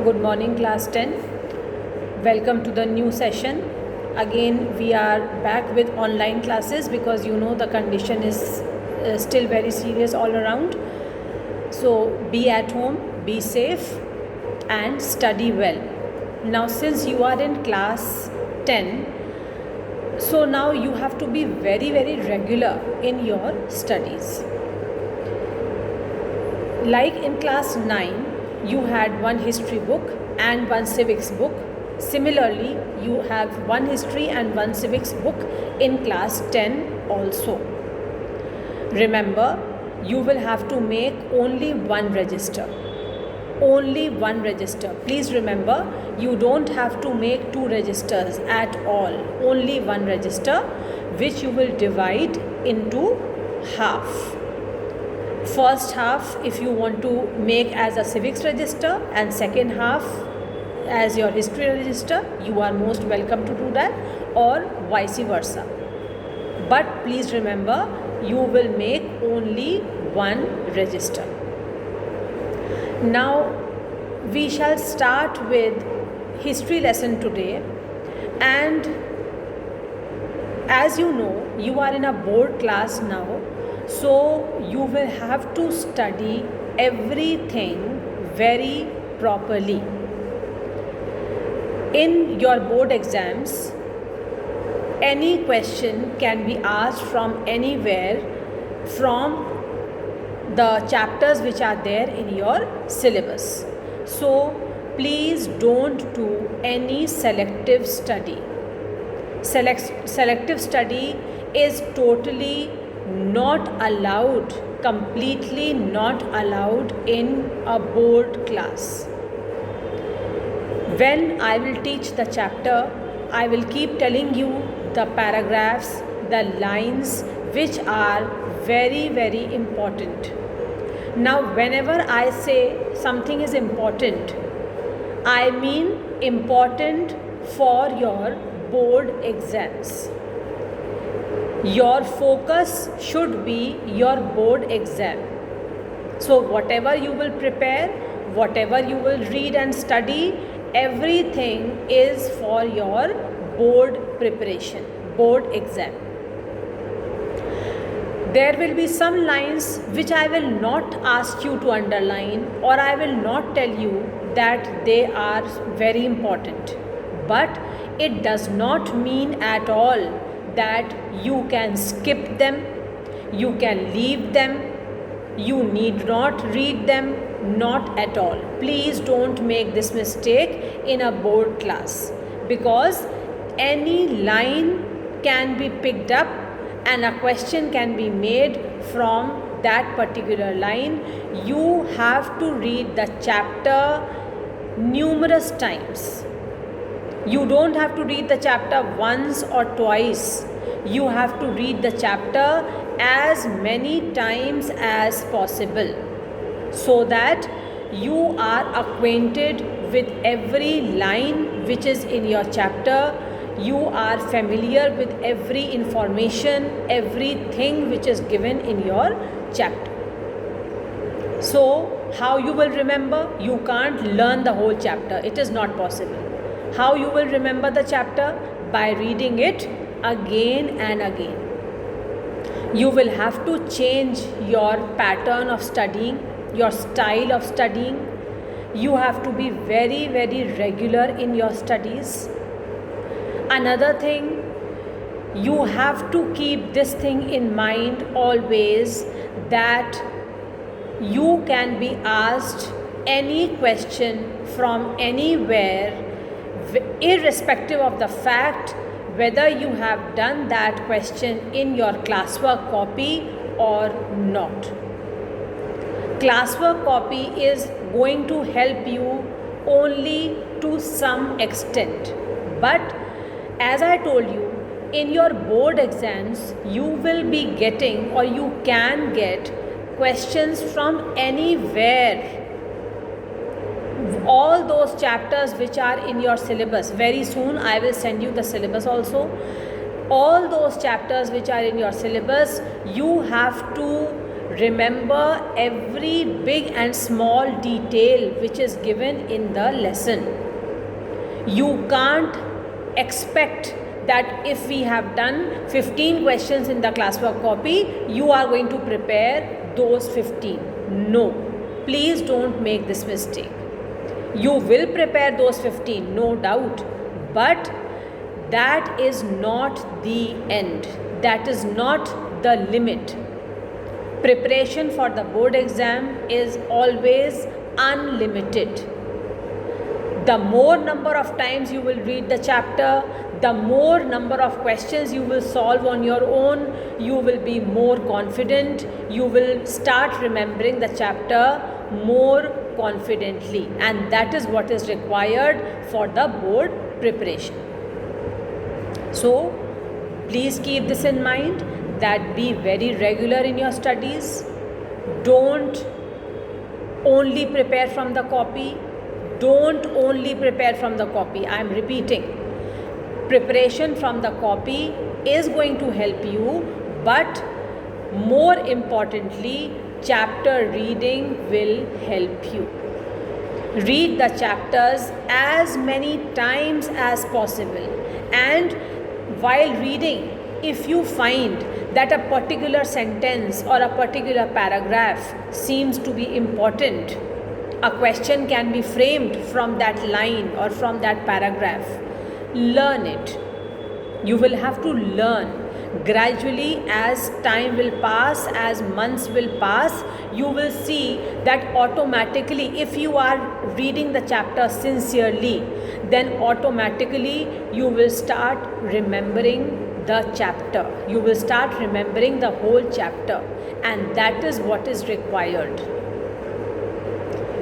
Good morning, class 10. Welcome to the new session. Again, we are back with online classes because the condition is still very serious all around. So be at home, be safe, and study well. Now, since you are in class 10, so now you have to be very, very regular in your studies. Like in class 9, you had one history book and one civics book. Similarly, you have one history and one civics book in class 10 also. Remember, you will have to make only one register. Only one register. Please remember, you don't have to make two registers at all. Only one register, which you will divide into half. First half if you want to make as a civics register, and second half as your history register, you are most welcome to do that, or vice versa. But please remember, you will make only one register. Now we shall start with history lesson today, and as you know, you are in a board class now. So you will have to study everything very properly. In your board exams, any question can be asked from anywhere from the chapters which are there in your syllabus. So please don't do any selective study. Selective study is totally not allowed, completely not allowed in a board class. When I will teach the chapter, I will keep telling you the paragraphs, the lines which are very, very important. Now, whenever I say something is important, I mean important for your board exams. Your focus should be your board exam. So whatever you will prepare, whatever you will read and study, everything is for your board preparation, board exam. There will be some lines which I will not ask you to underline, or I will not tell you that they are very important. But it does not mean at all that you can skip them, you can leave them, you need not read them, not at all. Please don't make this mistake in a board class, because any line can be picked up and a question can be made from that particular line. You have to read the chapter numerous times. You don't have to read the chapter once or twice. You have to read the chapter as many times as possible, so that you are acquainted with every line which is in your chapter. You are familiar with every information, everything which is given in your chapter. So, how you will remember? You can't learn the whole chapter. It is not possible. How you will remember the chapter? By reading it again and again. You will have to change your pattern of studying, your style of studying. You have to be very, very regular in your studies. Another thing, you have to keep this thing in mind always, that you can be asked any question from anywhere, irrespective of the fact whether you have done that question in your classwork copy or not. Classwork copy is going to help you only to some extent. But as I told you, in your board exams, you will be getting, or you can get, questions from anywhere. All those chapters which are in your syllabus, very soon I will send you the syllabus also. All those chapters which are in your syllabus, you have to remember every big and small detail which is given in the lesson. You can't expect that if we have done 15 questions in the classwork copy, you are going to prepare those 15. No, please don't make this mistake. You will prepare those 15, no doubt, but that is not the end. That is not the limit. Preparation for the board exam is always unlimited. The more number of times you will read the chapter, the more number of questions you will solve on your own, you will be more confident, you will start remembering the chapter more confidently, and that is what is required for the board preparation. So please keep this in mind, that be very regular in your studies. Don't only prepare from the copy. Don't only prepare from the copy. I am repeating. Preparation from the copy is going to help you, but more importantly, chapter reading will help you. Read the chapters as many times as possible, and while reading, if you find that a particular sentence or a particular paragraph seems to be important, a question can be framed from that line or from that paragraph, learn it. You will have to learn gradually. As time will pass, as months will pass, you will see that automatically, if you are reading the chapter sincerely, then automatically you will start remembering the chapter. You will start remembering the whole chapter, and that is what is required.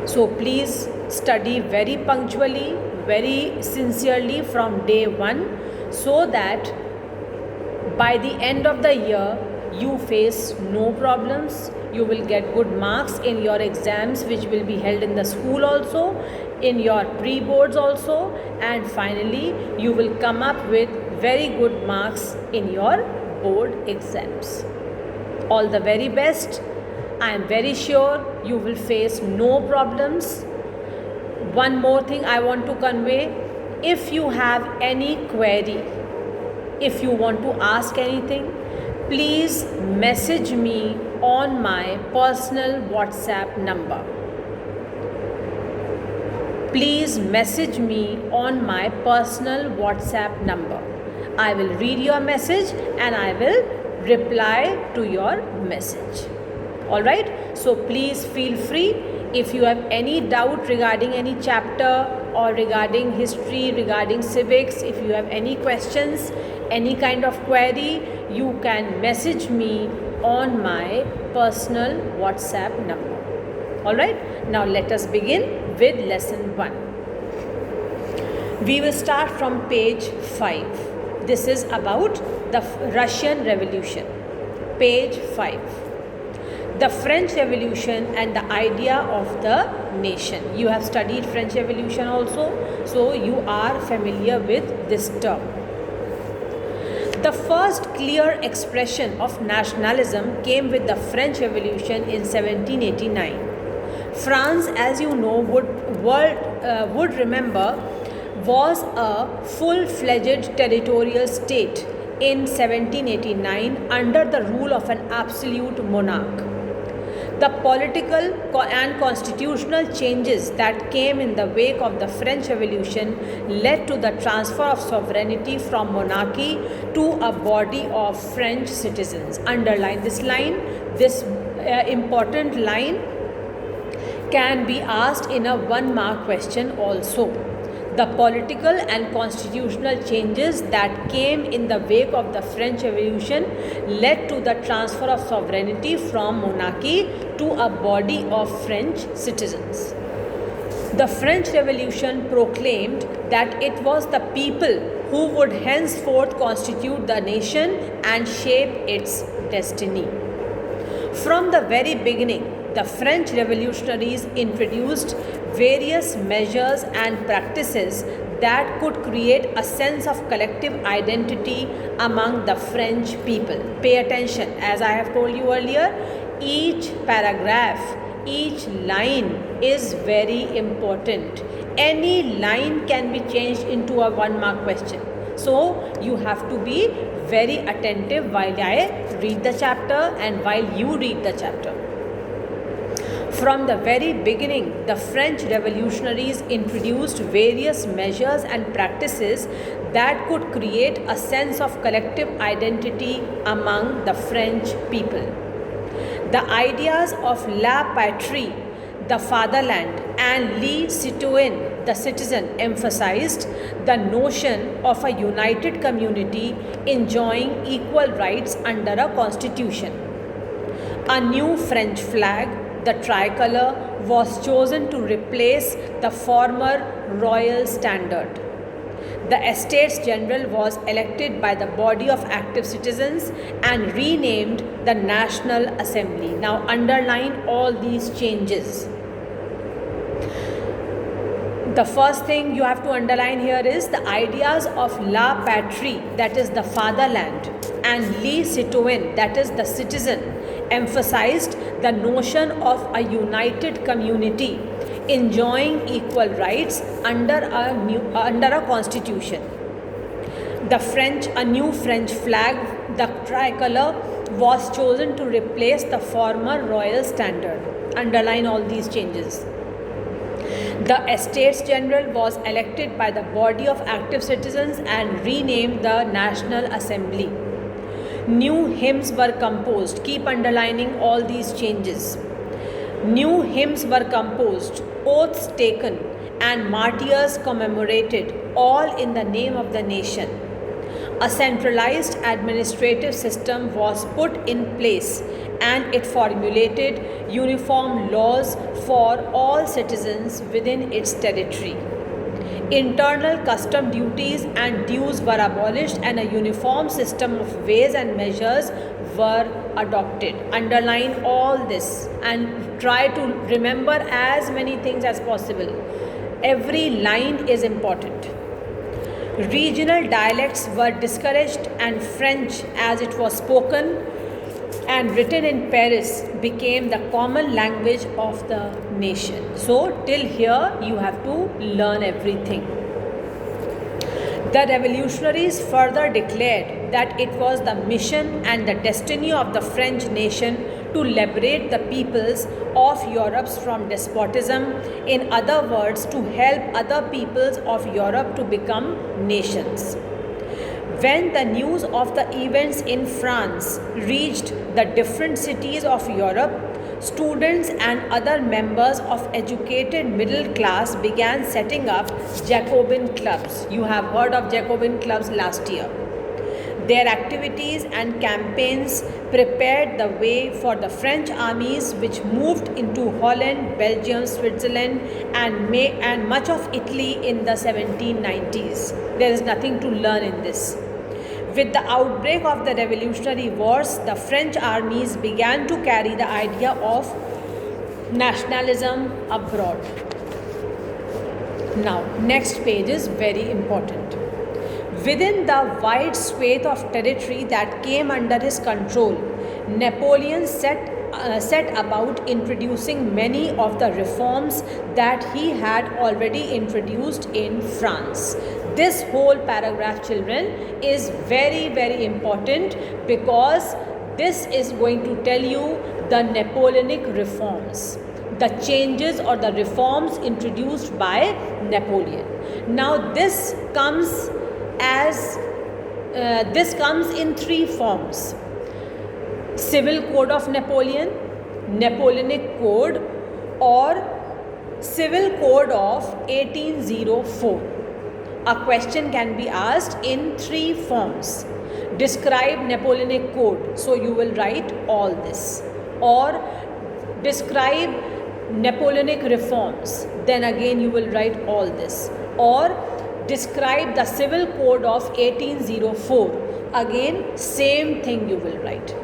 So please study very punctually, very sincerely from day one, so that by the end of the year you face no problems. You will get good marks in your exams, which will be held in the school also, in your pre-boards also, and finally you will come up with very good marks in your board exams. All the very best. I am very sure you will face no problems. One more thing I want to convey: if you have any query, if you want to ask anything, please message me on my personal WhatsApp number. Please message me on my personal WhatsApp number. I will read your message and I will reply to your message. Alright, so please feel free. If you have any doubt regarding any chapter or regarding history, regarding civics, if you have any questions, any kind of query, you can message me on my personal WhatsApp number. Alright, now let us begin with lesson 1. We will start from page 5. This is about the Russian Revolution. Page 5. The French Revolution and the idea of the nation. You have studied French Revolution also, so you are familiar with this term. The first clear expression of nationalism came with the French Revolution in 1789. France, as you know, would remember, was a full-fledged territorial state in 1789 under the rule of an absolute monarch. The political and constitutional changes that came in the wake of the French Revolution led to the transfer of sovereignty from monarchy to a body of French citizens. Underline this line. This important line can be asked in a 1-mark question also. The political and constitutional changes that came in the wake of the French Revolution led to the transfer of sovereignty from monarchy to a body of French citizens. The French Revolution proclaimed that it was the people who would henceforth constitute the nation and shape its destiny. From the very beginning, the French revolutionaries introduced various measures and practices that could create a sense of collective identity among the French people. Pay attention, as I have told you earlier, each paragraph, each line is very important. Any line can be changed into a 1-mark question. So you have to be very attentive while I read the chapter and while you read the chapter. From the very beginning, the French revolutionaries introduced various measures and practices that could create a sense of collective identity among the French people. The ideas of la patrie, the fatherland, and le citoyen, the citizen, emphasized the notion of a united community enjoying equal rights under a constitution. A new French flag, the tricolor, was chosen to replace the former royal standard. The Estates General was elected by the body of active citizens and renamed the National Assembly. Now underline all these changes. The first thing you have to underline here is the ideas of la patrie, that is the fatherland, and le citoyen, that is the citizen, emphasized the notion of a united community enjoying equal rights under a constitution. A new French flag, the tricolor, was chosen to replace the former royal standard. Underline all these changes. The Estates General was elected by the body of active citizens and renamed the National Assembly. New hymns were composed. Keep underlining all these changes. New hymns were composed, oaths taken, and martyrs commemorated, all in the name of the nation. A centralized administrative system was put in place and it formulated uniform laws for all citizens within its territory. Internal custom duties and dues were abolished and a uniform system of weights and measures were adopted. Underline all this and try to remember as many things as possible. Every line is important. Regional dialects were discouraged and French, as it was spoken and written in Paris, became the common language of the nation. So till here you have to learn everything. The revolutionaries further declared that it was the mission and the destiny of the French nation to liberate the peoples of Europe from despotism. In other words, to help other peoples of Europe to become nations. When the news of the events in France reached the different cities of Europe, students and other members of educated middle class began setting up Jacobin clubs. You have heard of Jacobin clubs last year. Their activities and campaigns prepared the way for the French armies which moved into Holland, Belgium, Switzerland and much of Italy in the 1790s. There is nothing to learn in this. With the outbreak of the Revolutionary Wars, the French armies began to carry the idea of nationalism abroad. Now, next page is very important. Within the wide swathe of territory that came under his control, Napoleon set about introducing many of the reforms that he had already introduced in France. This whole paragraph, children, is very, very important because this is going to tell you the Napoleonic reforms, the changes or the reforms introduced by Napoleon. Now this comes in three forms: Civil Code of Napoleon, Napoleonic Code, or Civil Code of 1804. A question can be asked in three forms. Describe Napoleonic Code, so you will write all this. Or describe Napoleonic reforms, then again you will write all this. Or describe the Civil Code of 1804, again same thing you will write.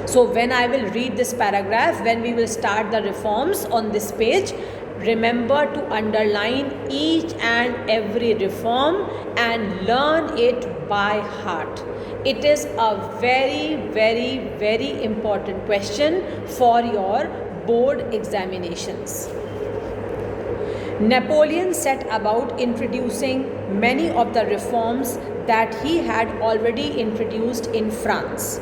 So when I will read this paragraph, when we will start the reforms on this page, Remember to underline each and every reform and learn it by heart. It is a very, very, very important question for your board examinations. Napoleon set about introducing many of the reforms that he had already introduced in France.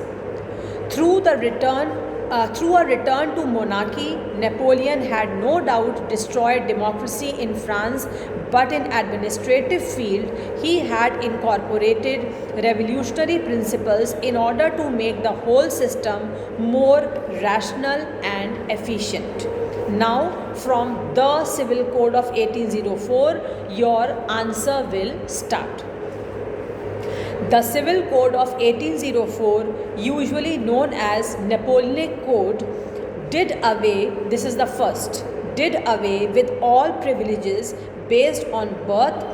Through a return to monarchy, Napoleon had no doubt destroyed democracy in France, but in administrative field, he had incorporated revolutionary principles in order to make the whole system more rational and efficient. Now, from the Civil Code of 1804, your answer will start. The Civil Code of 1804, usually known as Napoleonic Code, did away with all privileges based on birth,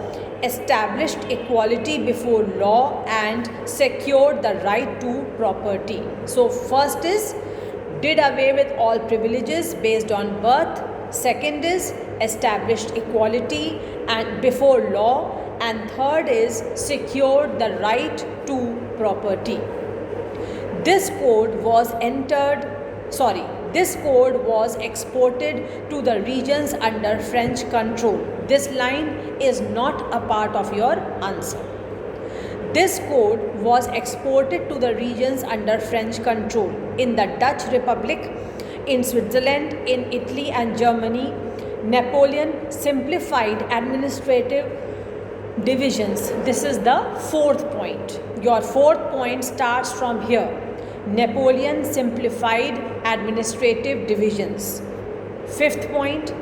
established equality before law, and secured the right to property. So, first is did away with all privileges based on birth. Second is established equality and before law, and third is secured the right to property. This code was exported to the regions under French control. This line is not a part of your answer. This code was exported to the regions under French control in the Dutch Republic, in Switzerland, in Italy and Germany. Napoleon simplified administrative divisions. This is the fourth point. Your fourth point starts from here. Napoleon simplified administrative divisions. Fifth point,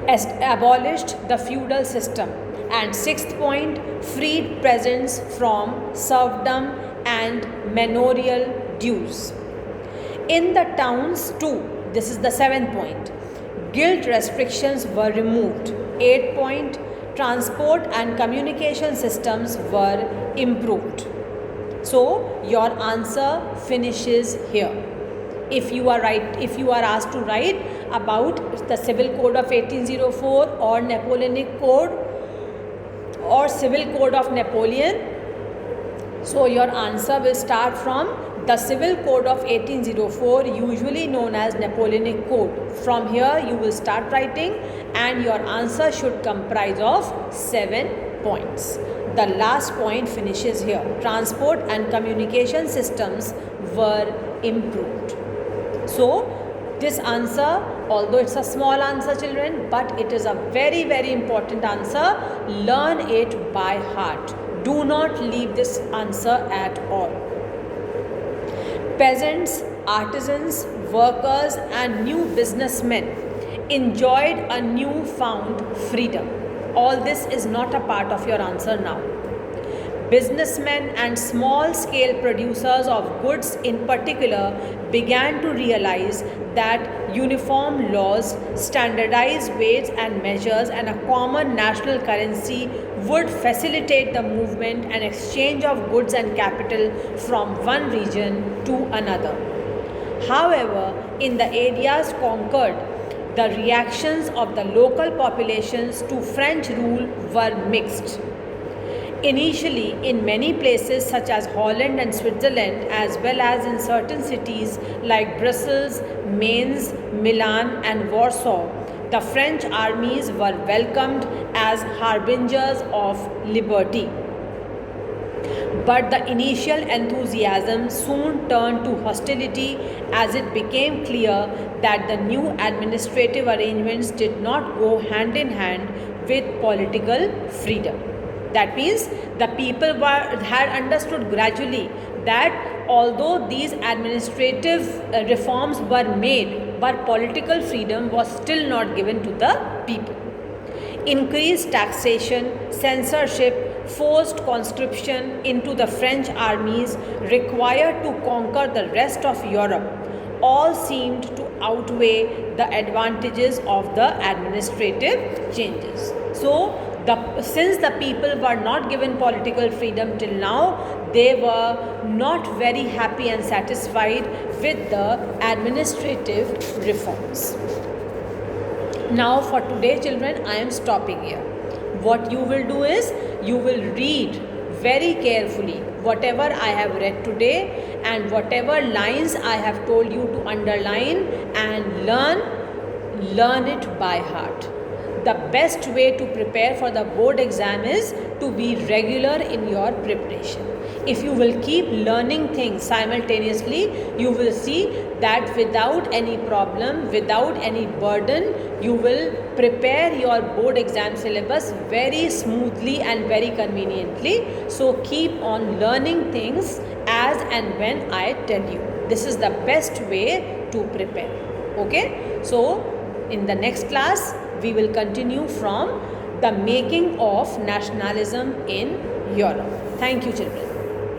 abolished the feudal system. And sixth point, freed peasants from serfdom and manorial dues. In the towns too, this is the seventh point, guild restrictions were removed. 8th point, transport and communication systems were improved. So your answer finishes here. If you are asked to write about the Civil Code of 1804 or Napoleonic Code or Civil Code of Napoleon, so your answer will start from the Civil Code of 1804, usually known as Napoleonic Code. From here you will start writing and your answer should comprise of 7 points. The last point finishes here. Transport and communication systems were improved. So this answer, although it's a small answer children, but it is a very, very important answer. Learn it by heart. Do not leave this answer at all. Peasants, artisans, workers and new businessmen enjoyed a newfound freedom. All this is not a part of your answer now. Businessmen and small-scale producers of goods in particular began to realize that uniform laws, standardized weights and measures, and a common national currency would facilitate the movement and exchange of goods and capital from one region to another. However, in the areas conquered, the reactions of the local populations to French rule were mixed. Initially, in many places such as Holland and Switzerland, as well as in certain cities like Brussels, Mainz, Milan and Warsaw, the French armies were welcomed as harbingers of liberty. But the initial enthusiasm soon turned to hostility as it became clear that the new administrative arrangements did not go hand in hand with political freedom. That means the people had understood gradually that although these administrative reforms were made, but political freedom was still not given to the people. Increased taxation, censorship, forced conscription into the French armies required to conquer the rest of Europe all seemed to outweigh the advantages of the administrative changes. So, since the people were not given political freedom till now, they were not very happy and satisfied with the administrative reforms. Now for today children, I am stopping here. What you will do is, you will read very carefully whatever I have read today and whatever lines I have told you to underline, and learn it by heart. The best way to prepare for the board exam is to be regular in your preparation. If you will keep learning things simultaneously, you will see that without any problem, without any burden, you will prepare your board exam syllabus very smoothly and very conveniently. So keep on learning things as and when I tell you. This is the best way to prepare. Okay? So in the next class, we will continue from the making of nationalism in Europe. Thank you, children.